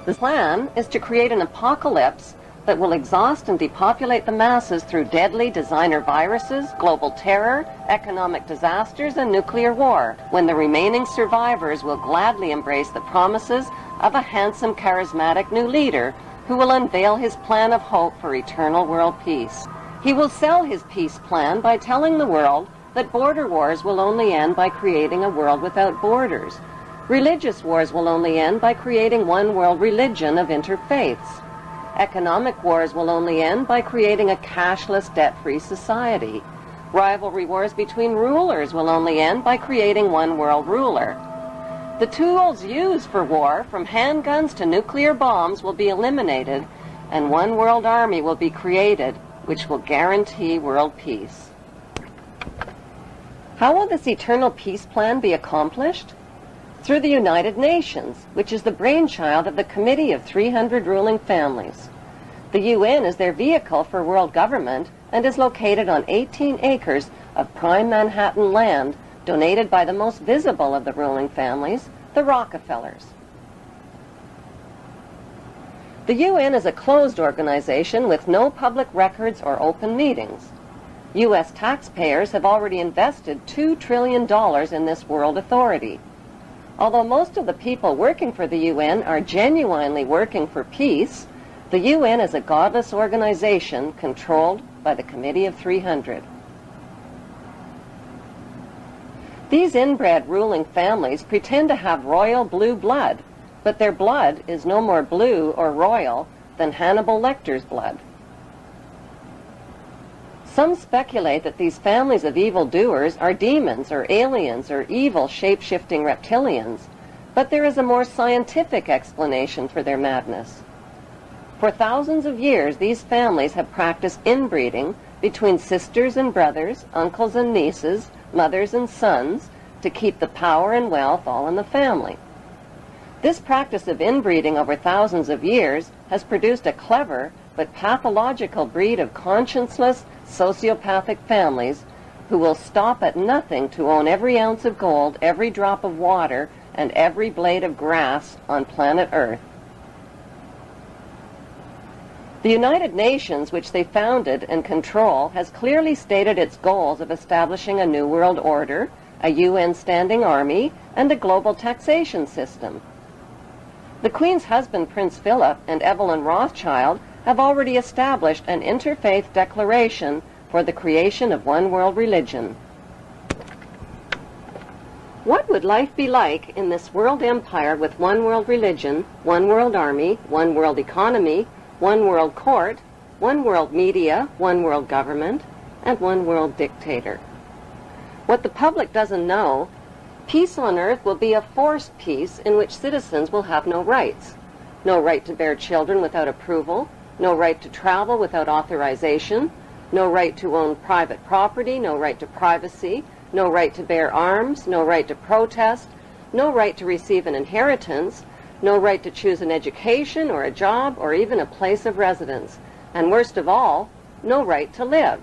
The plan is to create an apocalypse that will exhaust and depopulate the masses through deadly designer viruses, global terror, economic disasters, and nuclear war, when the remaining survivors will gladly embrace the promises of a handsome, charismatic new leader who will unveil his plan of hope for eternal world peace. He will sell his peace plan by telling the world that border wars will only end by creating a world without borders. Religious wars will only end by creating one world religion of interfaiths. Economic wars will only end by creating a cashless, debt-free society. Rivalry wars between rulers will only end by creating one world ruler. The tools used for war, from handguns to nuclear bombs, will be eliminated, and one world army will be created, which will guarantee world peace. How will this eternal peace plan be accomplished? Through the United Nations, which is the brainchild of the Committee of 300 Ruling Families. The UN is their vehicle for world government and is located on 18 acres of prime Manhattan land donated by the most visible of the ruling families, the Rockefellers. The UN is a closed organization with no public records or open meetings. U.S. taxpayers have already invested $2 trillion in this world authority. Although most of the people working for the UN are genuinely working for peace, the UN is a godless organization controlled by the Committee of 300. These inbred ruling families pretend to have royal blue blood, but their blood is no more blue or royal than Hannibal Lecter's blood. Some speculate that these families of evildoers are demons or aliens or evil shape-shifting reptilians, but there is a more scientific explanation for their madness. For thousands of years, these families have practiced inbreeding between sisters and brothers, uncles and nieces, mothers and sons, to keep the power and wealth all in the family. This practice of inbreeding over thousands of years has produced a clever but pathological breed of conscienceless, sociopathic families who will stop at nothing to own every ounce of gold, every drop of water, and every blade of grass on planet Earth. The United Nations, which they founded and control, has clearly stated its goals of establishing a new world order, a UN standing army, and a global taxation system. The Queen's husband, Prince Philip, and Evelyn Rothschild have already established an interfaith declaration for the creation of one world religion. What would life be like in this world empire with one world religion, one world army, one world economy, one world court, one world media, one world government, and one world dictator? What the public doesn't know, peace on earth will be a forced peace in which citizens will have no rights. No right to bear children without approval, no right to travel without authorization, no right to own private property, no right to privacy, no right to bear arms, no right to protest, no right to receive an inheritance, no right to choose an education or a job or even a place of residence, and worst of all, no right to live.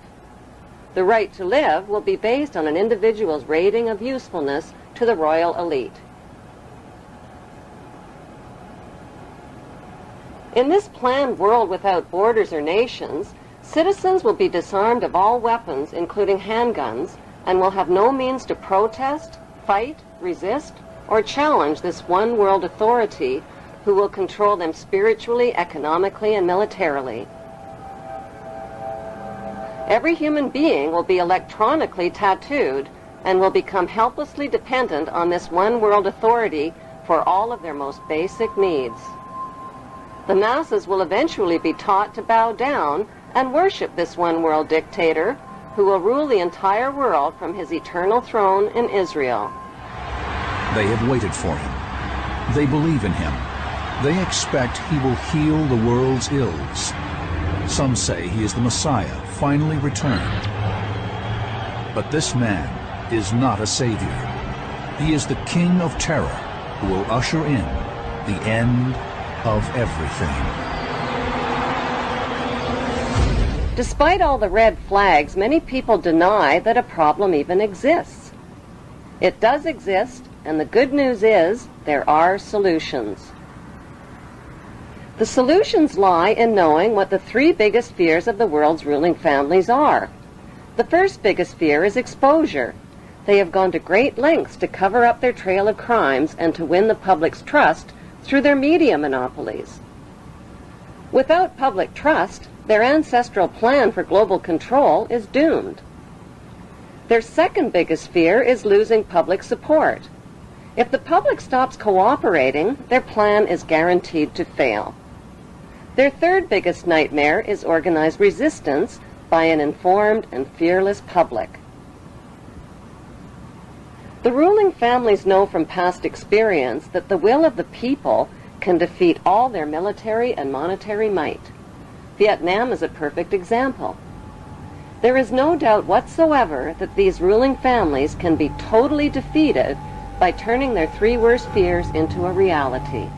The right to live will be based on an individual's rating of usefulness to the royal elite. In this planned world without borders or nations, citizens will be disarmed of all weapons, including handguns, and will have no means to protest, fight, resist, or challenge this one world authority who will control them spiritually, economically, and militarily. Every human being will be electronically tattooed and will become helplessly dependent on this one world authority for all of their most basic needs. The masses will eventually be taught to bow down and worship this one world dictator who will rule the entire world from his eternal throne in Israel. They have waited for him. They believe in him. They expect he will heal the world's ills. Some say he is the Messiah, finally returned. But this man is not a savior. He is the king of terror who will usher in the end of everything. Despite all the red flags, many people deny that a problem even exists. It does exist, and the good news is there are solutions. The solutions lie in knowing what the three biggest fears of the world's ruling families are. The first biggest fear is exposure. They have gone to great lengths to cover up their trail of crimes and to win the public's trust through their media monopolies. Without public trust, their ancestral plan for global control is doomed. Their second biggest fear is losing public support. If the public stops cooperating, their plan is guaranteed to fail. Their third biggest nightmare is organized resistance by an informed and fearless public. The ruling families know from past experience that the will of the people can defeat all their military and monetary might. Vietnam is a perfect example. There is no doubt whatsoever that these ruling families can be totally defeated by turning their three worst fears into a reality.